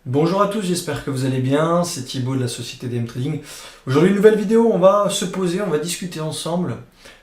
Bonjour à tous, j'espère que vous allez bien, c'est Thibaut de la société DM Trading. Aujourd'hui, une nouvelle vidéo, on va se poser, on va discuter ensemble.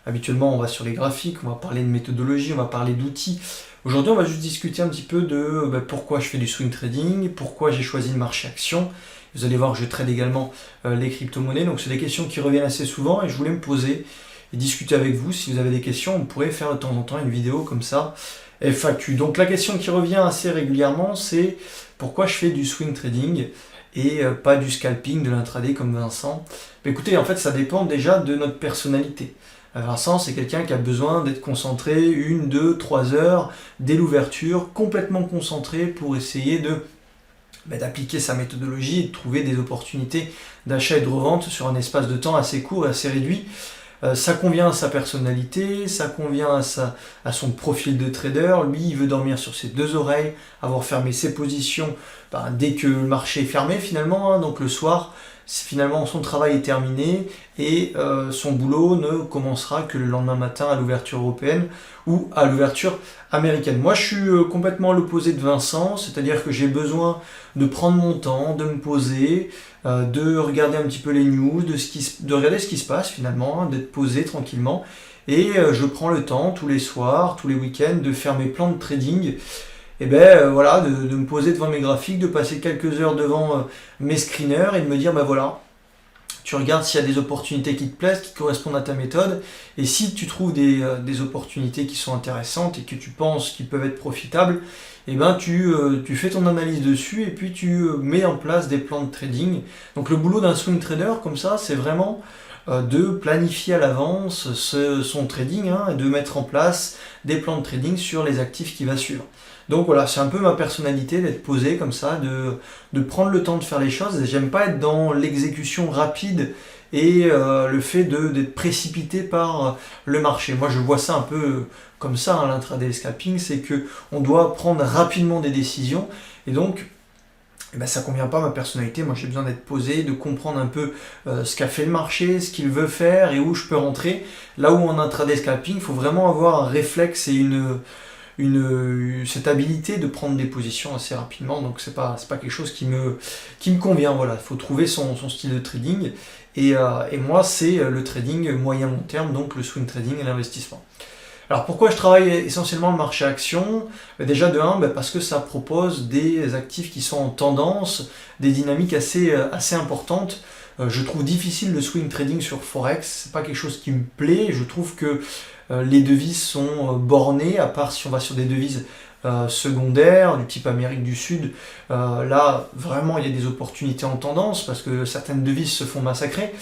Habituellement, on va sur les graphiques, on va parler de méthodologie, on va parler d'outils. Aujourd'hui, on va juste discuter un petit peu de pourquoi je fais du swing trading, pourquoi j'ai choisi le marché action. Vous allez voir que je trade également les crypto-monnaies, donc c'est des questions qui reviennent assez souvent et je voulais me poser et discuter avec vous. Si vous avez des questions, on pourrait faire de temps en temps une vidéo comme ça, FAQ. Donc la question qui revient assez régulièrement, c'est pourquoi je fais du swing trading et pas du scalping, de l'intraday comme Vincent. Écoutez, en fait, ça dépend déjà de notre personnalité. Vincent, c'est quelqu'un qui a besoin d'être concentré 1, 2, 3 heures dès l'ouverture, complètement concentré pour essayer d'appliquer sa méthodologie et de trouver des opportunités d'achat et de revente sur un espace de temps assez court et assez réduit. Ça convient à sa personnalité, ça convient à son profil de trader. Lui, il veut dormir sur ses deux oreilles, avoir fermé ses positions dès que le marché est fermé finalement, hein. Donc le soir, finalement son travail est terminé et son boulot ne commencera que le lendemain matin à l'ouverture européenne ou à l'ouverture américaine. Moi, je suis complètement à l'opposé de Vincent, c'est-à-dire que j'ai besoin de prendre mon temps, de me poser, de regarder un petit peu les news, de regarder ce qui se passe finalement, hein, d'être posé tranquillement. Et je prends le temps tous les soirs, tous les week-ends de faire mes plans de trading. Et voilà, de me poser devant mes graphiques, de passer quelques heures devant mes screeners et de me dire voilà, tu regardes s'il y a des opportunités qui te plaisent, qui correspondent à ta méthode, et si tu trouves des opportunités qui sont intéressantes et que tu penses qu'ils peuvent être profitables, tu fais ton analyse dessus et puis tu mets en place des plans de trading. Donc le boulot d'un swing trader comme ça, c'est vraiment de planifier à l'avance son trading, hein, et de mettre en place des plans de trading sur les actifs qu'il va suivre. Donc voilà, c'est un peu ma personnalité d'être posé comme ça, de prendre le temps de faire les choses. Et j'aime pas être dans l'exécution rapide et le fait d'être précipité par le marché. Moi, je vois ça un peu comme ça, hein, l'intraday scalping, c'est que on doit prendre rapidement des décisions. Et donc, ça convient pas à ma personnalité. Moi, j'ai besoin d'être posé, de comprendre un peu ce qu'a fait le marché, ce qu'il veut faire et où je peux rentrer. Là où en intraday scalping, il faut vraiment avoir un réflexe et cette habilité de prendre des positions assez rapidement. Donc c'est pas quelque chose qui me convient. Voilà, il faut trouver son style de trading. Et moi, c'est le trading moyen long terme, donc le swing trading et l'investissement. Alors pourquoi je travaille essentiellement le marché action? Déjà de 1, parce que ça propose des actifs qui sont en tendance, des dynamiques assez importantes. Je trouve difficile le swing trading sur Forex, c'est pas quelque chose qui me plaît. Je trouve que les devises sont bornées, à part si on va sur des devises secondaires, du type Amérique du Sud. Là, vraiment, il y a des opportunités en tendance, parce que certaines devises se font massacrer.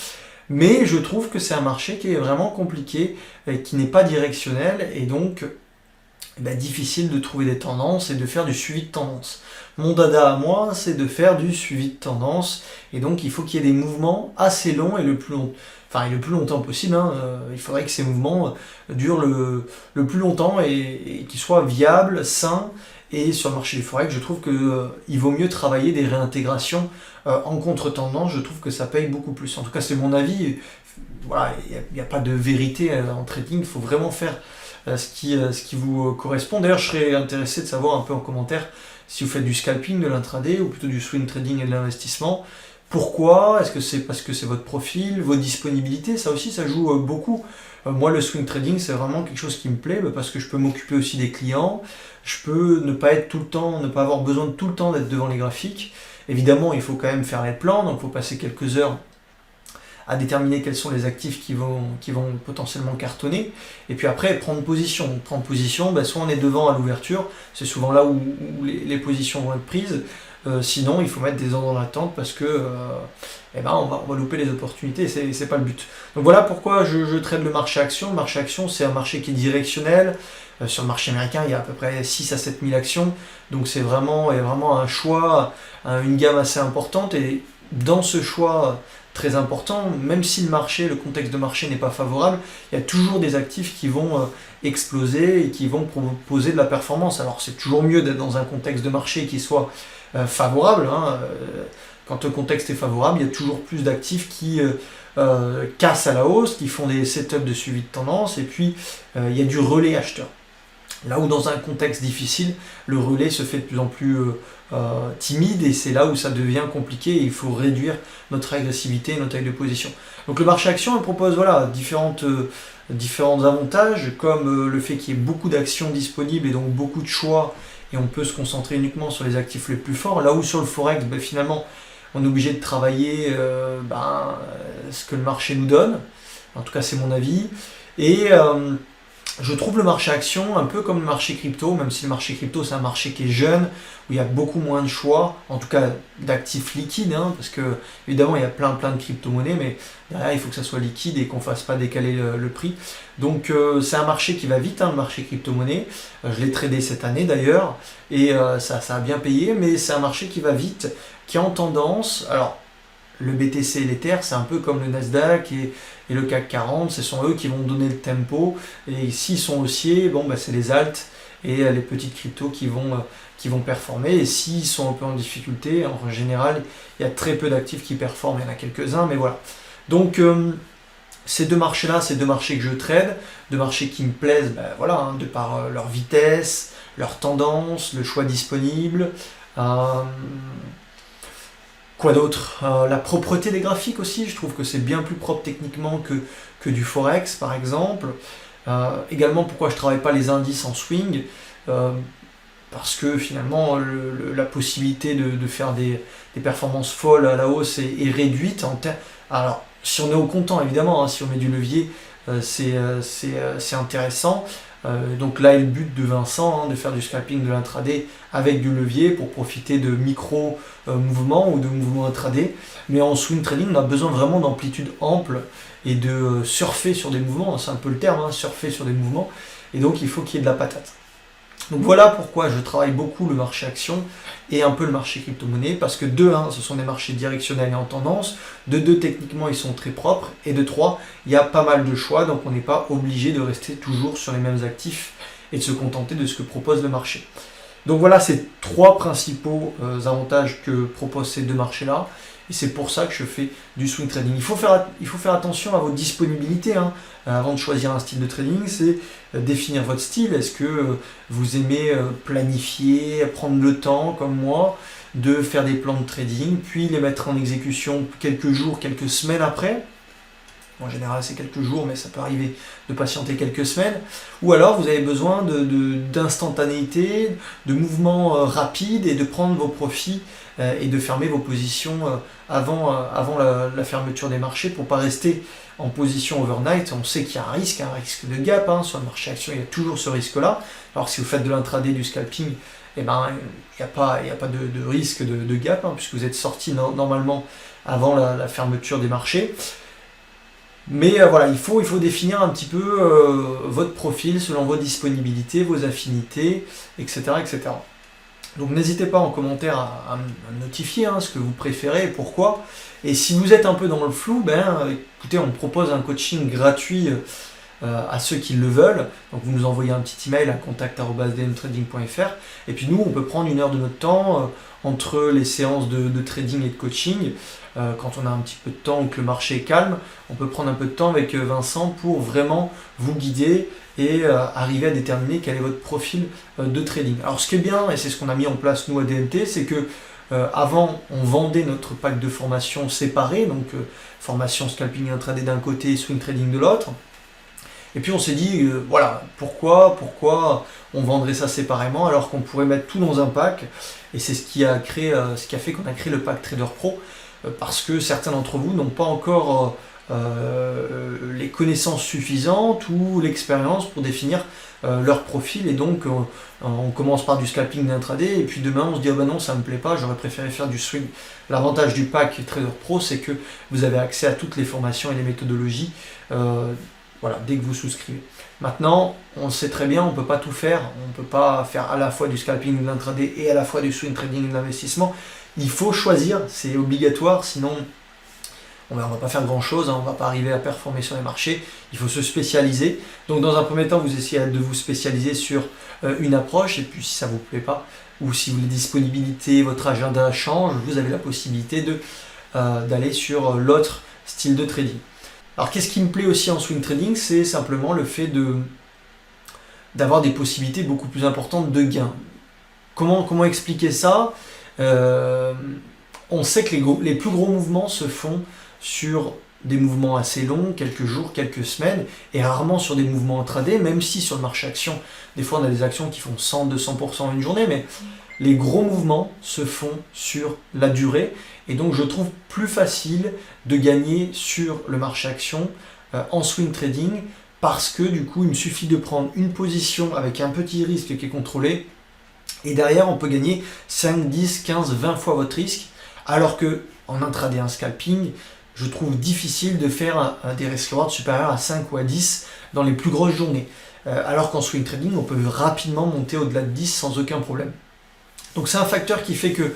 Mais je trouve que c'est un marché qui est vraiment compliqué, et qui n'est pas directionnel, et donc difficile de trouver des tendances et de faire du suivi de tendance. Mon dada à moi, c'est de faire du suivi de tendance, et donc il faut qu'il y ait des mouvements assez longs et le plus longtemps possible, hein. Il faudrait que ces mouvements durent le plus longtemps et qu'ils soient viables, sains. Et sur le marché du forex, je trouve qu'il vaut mieux travailler des réintégrations en contre-tendance. Je trouve que ça paye beaucoup plus. En tout cas, c'est mon avis. Voilà, il n'y a pas de vérité en trading. Il faut vraiment faire ce qui vous correspond. D'ailleurs, je serais intéressé de savoir un peu en commentaire si vous faites du scalping, de l'intraday, ou plutôt du swing trading et de l'investissement. Pourquoi? Est-ce que c'est parce que c'est votre profil, vos disponibilités? Ça aussi, ça joue beaucoup. Moi, le swing trading, c'est vraiment quelque chose qui me plaît, parce que je peux m'occuper aussi des clients. Je peux ne pas être tout le temps, ne pas avoir besoin de tout le temps d'être devant les graphiques. Évidemment, il faut quand même faire les plans, donc il faut passer quelques heures à déterminer quels sont les actifs qui vont potentiellement cartonner, et puis après prendre position. Prendre position, soit on est devant à l'ouverture, c'est souvent là où les positions vont être prises, sinon il faut mettre des ordres en attente, parce que on va louper les opportunités, et c'est pas le but. Donc voilà pourquoi je trade le marché action. Le marché action, c'est un marché qui est directionnel. Sur le marché américain, il y a à peu près 6 à 7 000 actions, donc c'est vraiment un choix, une gamme assez importante, et dans ce choix très important, même si le contexte de marché n'est pas favorable, il y a toujours des actifs qui vont exploser et qui vont proposer de la performance. Alors c'est toujours mieux d'être dans un contexte de marché qui soit favorable, hein. Quand le contexte est favorable, il y a toujours plus d'actifs qui cassent à la hausse, qui font des setups de suivi de tendance, et puis il y a du relais acheteur. Là où dans un contexte difficile, le relais se fait de plus en plus timide et c'est là où ça devient compliqué et il faut réduire notre agressivité et notre taille de position. Donc le marché action, il propose voilà, différents avantages comme le fait qu'il y ait beaucoup d'actions disponibles et donc beaucoup de choix et on peut se concentrer uniquement sur les actifs les plus forts. Là où sur le Forex, finalement, on est obligé de travailler ce que le marché nous donne. En tout cas, c'est mon avis. Et je trouve le marché action un peu comme le marché crypto, même si le marché crypto c'est un marché qui est jeune, où il y a beaucoup moins de choix, en tout cas d'actifs liquides, parce que évidemment il y a plein de crypto-monnaies, mais derrière il faut que ça soit liquide et qu'on ne fasse pas décaler le prix. Donc c'est un marché qui va vite, le marché crypto-monnaie. Je l'ai tradé cette année d'ailleurs, et ça a bien payé, mais c'est un marché qui va vite, qui est en tendance. Alors, le BTC et l'Ether, c'est un peu comme le Nasdaq et le CAC 40, ce sont eux qui vont donner le tempo. Et s'ils sont haussiers, c'est les alts et les petites cryptos qui vont performer. Et s'ils sont un peu en difficulté, en général, il y a très peu d'actifs qui performent, il y en a quelques-uns, mais voilà. Donc, ces deux marchés-là, c'est deux marchés que je trade, deux marchés qui me plaisent, de par leur vitesse, leur tendance, le choix disponible. Quoi d'autre? La propreté des graphiques aussi, je trouve que c'est bien plus propre techniquement que du Forex par exemple. Également pourquoi je ne travaille pas les indices en swing, parce que finalement la possibilité de faire des performances folles à la hausse est réduite. Alors si on est au comptant évidemment, si on met du levier, c'est intéressant. Donc là est le but de Vincent, de faire du scalping de l'intraday avec du levier pour profiter de micro mouvements ou de mouvements intraday. Mais en swing trading, on a besoin vraiment d'amplitude ample et de surfer sur des mouvements, c'est un peu le terme, surfer sur des mouvements, et donc il faut qu'il y ait de la patate. Donc voilà pourquoi je travaille beaucoup le marché action et un peu le marché crypto-monnaie, parce que de 1, ce sont des marchés directionnels et en tendance, de 2, techniquement ils sont très propres, et de 3, il y a pas mal de choix, donc on n'est pas obligé de rester toujours sur les mêmes actifs et de se contenter de ce que propose le marché. Donc voilà ces 3 principaux avantages que proposent ces deux marchés-là, et c'est pour ça que je fais du swing trading. Il faut faire attention à votre disponibilité avant de choisir un style de trading, c'est définir votre style. Est-ce que vous aimez planifier, prendre le temps, comme moi, de faire des plans de trading, puis les mettre en exécution quelques jours, quelques semaines après? En général, c'est quelques jours, mais ça peut arriver de patienter quelques semaines. Ou alors, vous avez besoin d'instantanéité, de mouvements rapides et de prendre vos profits et de fermer vos positions avant la fermeture des marchés pour ne pas rester en position overnight. On sait qu'il y a un risque de gap. Sur le marché action, il y a toujours ce risque-là. Alors, si vous faites de l'intraday, du scalping, il n'y a pas de risque de gap, puisque vous êtes sorti normalement avant la fermeture des marchés. Mais voilà, il faut définir un petit peu votre profil selon vos disponibilités, vos affinités, etc. etc. Donc n'hésitez pas en commentaire à me notifier ce que vous préférez et pourquoi. Et si vous êtes un peu dans le flou, écoutez, on propose un coaching gratuit à ceux qui le veulent. Donc vous nous envoyez un petit email à contact@dmtrading.fr et puis nous, on peut prendre 1 heure de notre temps entre les séances de trading et de coaching. Quand on a un petit peu de temps ou que le marché est calme, on peut prendre un peu de temps avec Vincent pour vraiment vous guider et arriver à déterminer quel est votre profil de trading. Alors ce qui est bien, et c'est ce qu'on a mis en place nous à DMT, c'est que avant on vendait notre pack de formation séparé, donc formation scalping et intraday d'un côté, swing trading de l'autre. Et puis on s'est dit, pourquoi on vendrait ça séparément alors qu'on pourrait mettre tout dans un pack. Et c'est ce qui a fait qu'on a créé le pack Trader Pro, parce que certains d'entre vous n'ont pas encore les connaissances suffisantes ou l'expérience pour définir leur profil. Et donc on commence par du scalping d'intraday et puis demain on se dit non, ça me plaît pas, j'aurais préféré faire du swing. L'avantage du pack Trader Pro, c'est que vous avez accès à toutes les formations et les méthodologies dès que vous souscrivez. Maintenant, on sait très bien, on ne peut pas tout faire. On ne peut pas faire à la fois du scalping de l'intraday et à la fois du swing trading de l'investissement. Il faut choisir, c'est obligatoire, sinon on ne va pas faire grand chose, on ne va pas arriver à performer sur les marchés. Il faut se spécialiser. Donc dans un premier temps, vous essayez de vous spécialiser sur une approche, et puis si ça ne vous plaît pas, ou si les disponibilités, votre agenda change, vous avez la possibilité d'aller sur l'autre style de trading. Alors qu'est-ce qui me plaît aussi en swing trading, c'est simplement le fait d'avoir des possibilités beaucoup plus importantes de gains. Comment expliquer ça? On sait que les plus gros mouvements se font sur des mouvements assez longs, quelques jours, quelques semaines, et rarement sur des mouvements intraday, même si sur le marché action, des fois on a des actions qui font 100-200% une journée, mais les gros mouvements se font sur la durée, et donc je trouve plus facile de gagner sur le marché action en swing trading, parce que du coup il me suffit de prendre une position avec un petit risque qui est contrôlé, et derrière on peut gagner 5, 10, 15, 20 fois votre risque, alors que en intraday, un scalping, je trouve difficile de faire des risk reward supérieurs à 5 ou à 10 dans les plus grosses journées. Alors qu'en swing trading, on peut rapidement monter au-delà de 10 sans aucun problème. Donc c'est un facteur qui fait que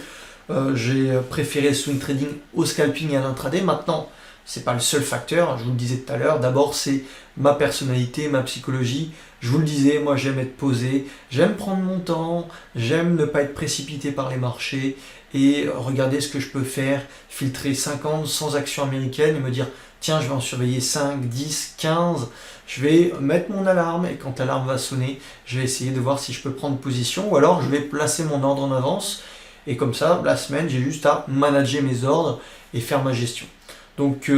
j'ai préféré le swing trading au scalping et à l'intraday. Maintenant, c'est pas le seul facteur, je vous le disais tout à l'heure. D'abord, c'est ma personnalité, ma psychologie. Je vous le disais, moi j'aime être posé, j'aime prendre mon temps, j'aime ne pas être précipité par les marchés et regarder ce que je peux faire, filtrer 50, 100 actions américaines et me dire tiens, je vais en surveiller 5, 10, 15, je vais mettre mon alarme et quand l'alarme va sonner, je vais essayer de voir si je peux prendre position ou alors je vais placer mon ordre en avance et comme ça, la semaine, j'ai juste à manager mes ordres et faire ma gestion. Donc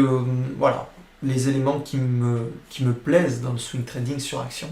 voilà, les éléments qui me plaisent dans le swing trading sur action.